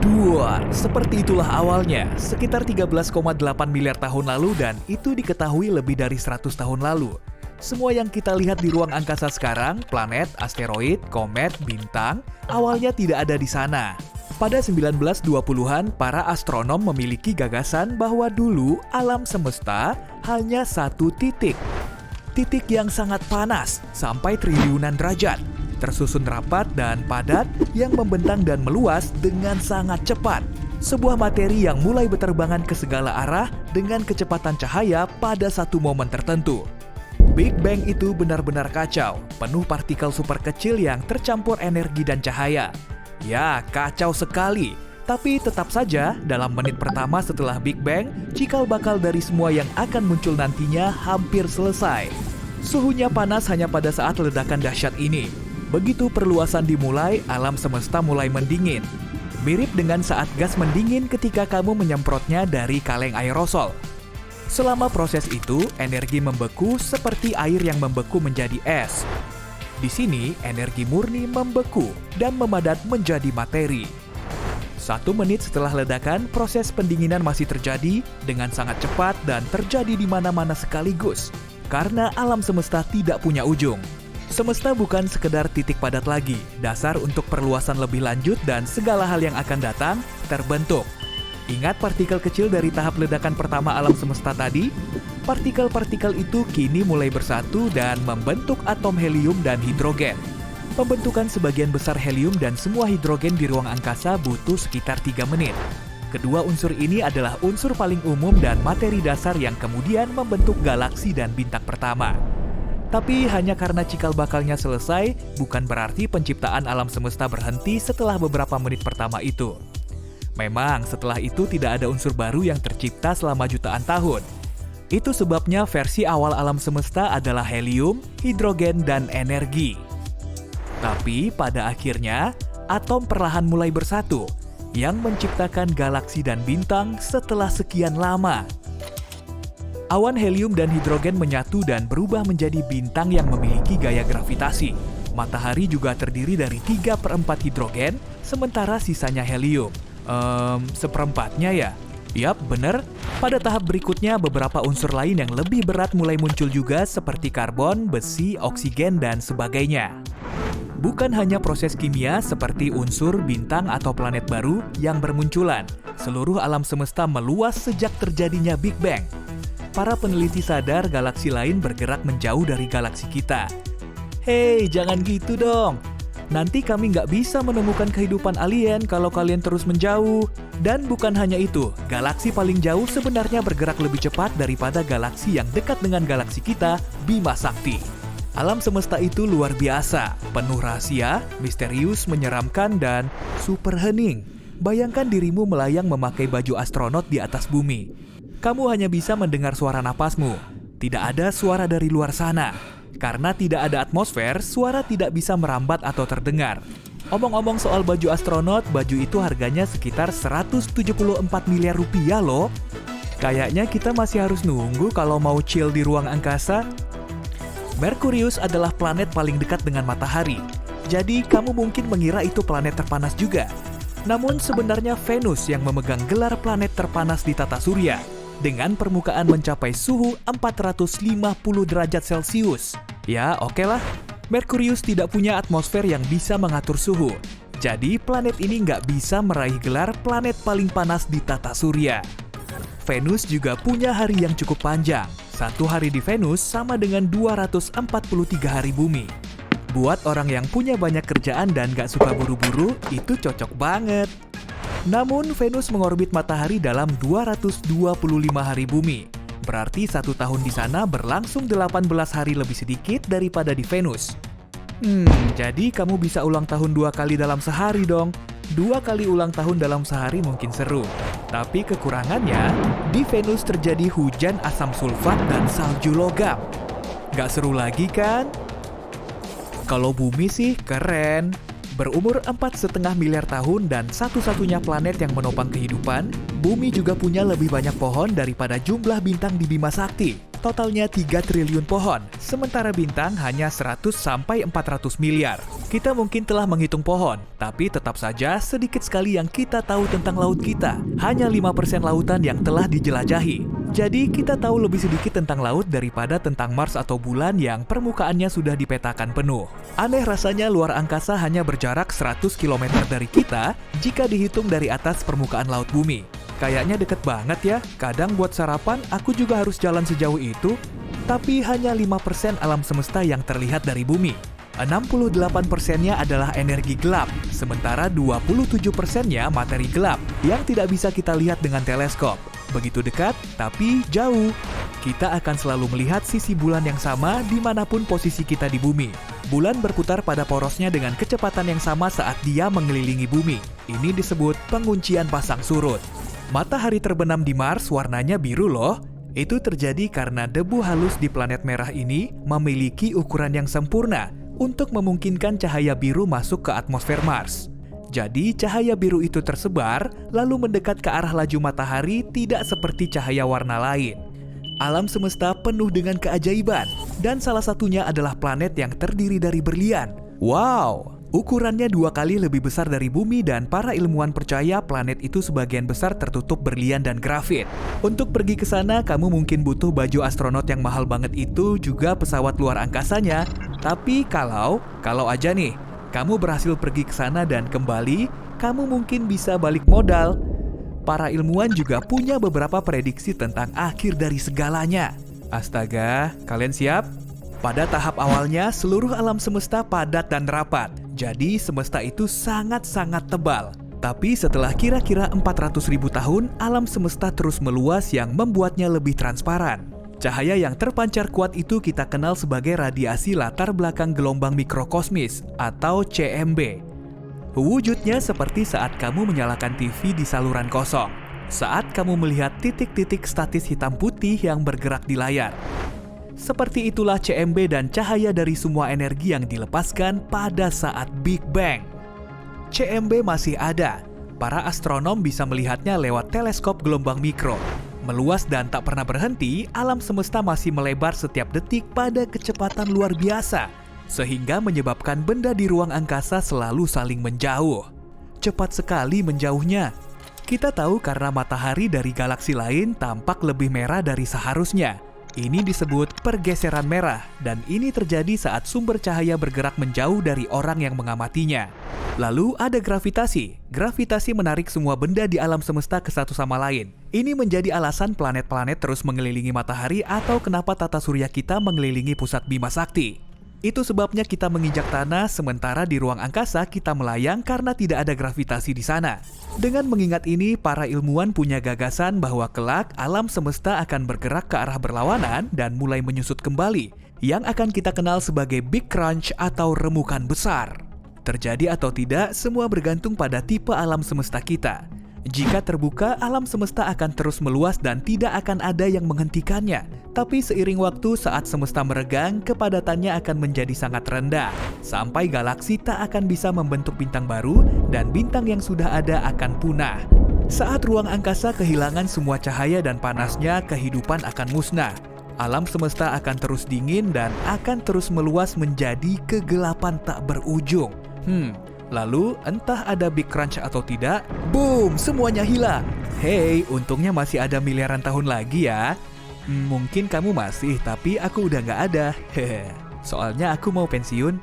Duar, seperti itulah awalnya, sekitar 13,8 miliar tahun lalu dan itu diketahui lebih dari 100 tahun lalu. Semua yang kita lihat di ruang angkasa sekarang, planet, asteroid, komet, bintang, awalnya tidak ada di sana. Pada 1920-an, para astronom memiliki gagasan bahwa dulu alam semesta hanya satu titik. Titik yang sangat panas, sampai triliunan derajat. Tersusun rapat dan padat yang membentang dan meluas dengan sangat cepat. Sebuah materi yang mulai berterbangan ke segala arah dengan kecepatan cahaya pada satu momen tertentu. Big Bang itu benar-benar kacau, penuh partikel super kecil yang tercampur energi dan cahaya. Ya, kacau sekali. Tapi tetap saja, dalam menit pertama setelah Big Bang, cikal bakal dari semua yang akan muncul nantinya hampir selesai. Suhunya panas hanya pada saat ledakan dahsyat ini. Begitu perluasan dimulai, alam semesta mulai mendingin. Mirip dengan saat gas mendingin ketika kamu menyemprotnya dari kaleng aerosol. Selama proses itu, energi membeku seperti air yang membeku menjadi es. Di sini, energi murni membeku dan memadat menjadi materi. 1 menit setelah ledakan, proses pendinginan masih terjadi dengan sangat cepat dan terjadi di mana-mana sekaligus. Karena alam semesta tidak punya ujung. Semesta bukan sekedar titik padat lagi, dasar untuk perluasan lebih lanjut dan segala hal yang akan datang terbentuk. Ingat partikel kecil dari tahap ledakan pertama alam semesta tadi? Partikel-partikel itu kini mulai bersatu dan membentuk atom helium dan hidrogen. Pembentukan sebagian besar helium dan semua hidrogen di ruang angkasa butuh sekitar 3 menit. Kedua unsur ini adalah unsur paling umum dan materi dasar yang kemudian membentuk galaksi dan bintang pertama. Tapi hanya karena cikal bakalnya selesai, bukan berarti penciptaan alam semesta berhenti setelah beberapa menit pertama itu. Memang setelah itu tidak ada unsur baru yang tercipta selama jutaan tahun. Itu sebabnya versi awal alam semesta adalah helium, hidrogen, dan energi. Tapi pada akhirnya, atom perlahan mulai bersatu, yang menciptakan galaksi dan bintang setelah sekian lama. Awan helium dan hidrogen menyatu dan berubah menjadi bintang yang memiliki gaya gravitasi. Matahari juga terdiri dari 3/4 hidrogen, sementara sisanya helium. Seperempatnya ya? Yap, bener. Pada tahap berikutnya, beberapa unsur lain yang lebih berat mulai muncul juga seperti karbon, besi, oksigen, dan sebagainya. Bukan hanya proses kimia seperti unsur, bintang, atau planet baru yang bermunculan. Seluruh alam semesta meluas sejak terjadinya Big Bang. Para peneliti sadar galaksi lain bergerak menjauh dari galaksi kita. Hei, jangan gitu dong. Nanti kami nggak bisa menemukan kehidupan alien kalau kalian terus menjauh. Dan bukan hanya itu, galaksi paling jauh sebenarnya bergerak lebih cepat daripada galaksi yang dekat dengan galaksi kita, Bima Sakti. Alam semesta itu luar biasa, penuh rahasia, misterius, menyeramkan, dan super hening. Bayangkan dirimu melayang memakai baju astronot di atas bumi. Kamu hanya bisa mendengar suara napasmu. Tidak ada suara dari luar sana. Karena tidak ada atmosfer, suara tidak bisa merambat atau terdengar. Omong-omong soal baju astronot, baju itu harganya sekitar 174 miliar rupiah loh. Kayaknya kita masih harus nunggu kalau mau chill di ruang angkasa. Merkurius adalah planet paling dekat dengan matahari. Jadi kamu mungkin mengira itu planet terpanas juga. Namun sebenarnya Venus yang memegang gelar planet terpanas di tata surya. Dengan permukaan mencapai suhu 450 derajat Celcius. Ya, oke lah. Merkurius tidak punya atmosfer yang bisa mengatur suhu. Jadi, planet ini nggak bisa meraih gelar planet paling panas di tata surya. Venus juga punya hari yang cukup panjang. 1 hari di Venus sama dengan 243 hari bumi. Buat orang yang punya banyak kerjaan dan nggak suka buru-buru, itu cocok banget. Namun, Venus mengorbit matahari dalam 225 hari bumi. Berarti 1 tahun di sana berlangsung 18 hari lebih sedikit daripada di Venus. Jadi kamu bisa ulang tahun 2 kali dalam sehari dong. 2 kali ulang tahun dalam sehari mungkin seru. Tapi kekurangannya, di Venus terjadi hujan asam sulfat dan salju logam. Gak seru lagi kan? Kalau bumi sih keren. Berumur 4,5 miliar tahun dan satu-satunya planet yang menopang kehidupan, bumi juga punya lebih banyak pohon daripada jumlah bintang di Bima Sakti. Totalnya 3 triliun pohon, sementara bintang hanya 100 sampai 400 miliar. Kita mungkin telah menghitung pohon, tapi tetap saja sedikit sekali yang kita tahu tentang laut kita. Hanya 5% lautan yang telah dijelajahi. Jadi kita tahu lebih sedikit tentang laut daripada tentang Mars atau bulan yang permukaannya sudah dipetakan penuh. Aneh rasanya luar angkasa hanya berjarak 100 km dari kita jika dihitung dari atas permukaan laut bumi. Kayaknya deket banget ya, kadang buat sarapan aku juga harus jalan sejauh itu. Tapi hanya 5% alam semesta yang terlihat dari bumi. 68%-nya adalah energi gelap, sementara 27%-nya materi gelap yang tidak bisa kita lihat dengan teleskop. Begitu dekat, tapi jauh. Kita akan selalu melihat sisi bulan yang sama dimanapun posisi kita di bumi. Bulan berputar pada porosnya dengan kecepatan yang sama saat dia mengelilingi bumi. Ini disebut penguncian pasang surut. Matahari terbenam di Mars warnanya biru loh. Itu terjadi karena debu halus di planet merah ini memiliki ukuran yang sempurna untuk memungkinkan cahaya biru masuk ke atmosfer Mars. Jadi cahaya biru itu tersebar, lalu mendekat ke arah laju matahari tidak seperti cahaya warna lain. Alam semesta penuh dengan keajaiban, dan salah satunya adalah planet yang terdiri dari berlian. Wow! Ukurannya 2 kali lebih besar dari bumi dan para ilmuwan percaya planet itu sebagian besar tertutup berlian dan grafit. Untuk pergi ke sana, kamu mungkin butuh baju astronot yang mahal banget itu, juga pesawat luar angkasanya. Tapi kalau aja nih, kamu berhasil pergi ke sana dan kembali, kamu mungkin bisa balik modal. Para ilmuwan juga punya beberapa prediksi tentang akhir dari segalanya. Astaga, kalian siap? Pada tahap awalnya, seluruh alam semesta padat dan rapat. Jadi semesta itu sangat-sangat tebal. Tapi setelah kira-kira 400.000 tahun, alam semesta terus meluas yang membuatnya lebih transparan. Cahaya yang terpancar kuat itu kita kenal sebagai radiasi latar belakang gelombang mikrokosmis atau CMB. Wujudnya seperti saat kamu menyalakan TV di saluran kosong. Saat kamu melihat titik-titik statis hitam putih yang bergerak di layar. Seperti itulah CMB dan cahaya dari semua energi yang dilepaskan pada saat Big Bang. CMB masih ada. Para astronom bisa melihatnya lewat teleskop gelombang mikro. Meluas dan tak pernah berhenti, alam semesta masih melebar setiap detik pada kecepatan luar biasa, sehingga menyebabkan benda di ruang angkasa selalu saling menjauh. Cepat sekali menjauhnya. Kita tahu karena matahari dari galaksi lain tampak lebih merah dari seharusnya. Ini disebut pergeseran merah, dan ini terjadi saat sumber cahaya bergerak menjauh dari orang yang mengamatinya. Lalu ada gravitasi. Gravitasi menarik semua benda di alam semesta ke satu sama lain. Ini menjadi alasan planet-planet terus mengelilingi matahari atau kenapa tata surya kita mengelilingi pusat Bima Sakti. Itu sebabnya kita menginjak tanah, sementara di ruang angkasa kita melayang karena tidak ada gravitasi di sana. Dengan mengingat ini, para ilmuwan punya gagasan bahwa kelak alam semesta akan bergerak ke arah berlawanan dan mulai menyusut kembali, yang akan kita kenal sebagai Big Crunch atau remukan besar. Terjadi atau tidak, semua bergantung pada tipe alam semesta kita. Jika terbuka, alam semesta akan terus meluas dan tidak akan ada yang menghentikannya. Tapi seiring waktu saat semesta meregang, kepadatannya akan menjadi sangat rendah. Sampai galaksi tak akan bisa membentuk bintang baru dan bintang yang sudah ada akan punah. Saat ruang angkasa kehilangan semua cahaya dan panasnya, kehidupan akan musnah. Alam semesta akan terus dingin dan akan terus meluas menjadi kegelapan tak berujung. Lalu, entah ada Big Crunch atau tidak, boom, semuanya hilang. Hey, untungnya masih ada miliaran tahun lagi ya. Mungkin kamu masih, tapi aku udah nggak ada. Hehe. Soalnya aku mau pensiun.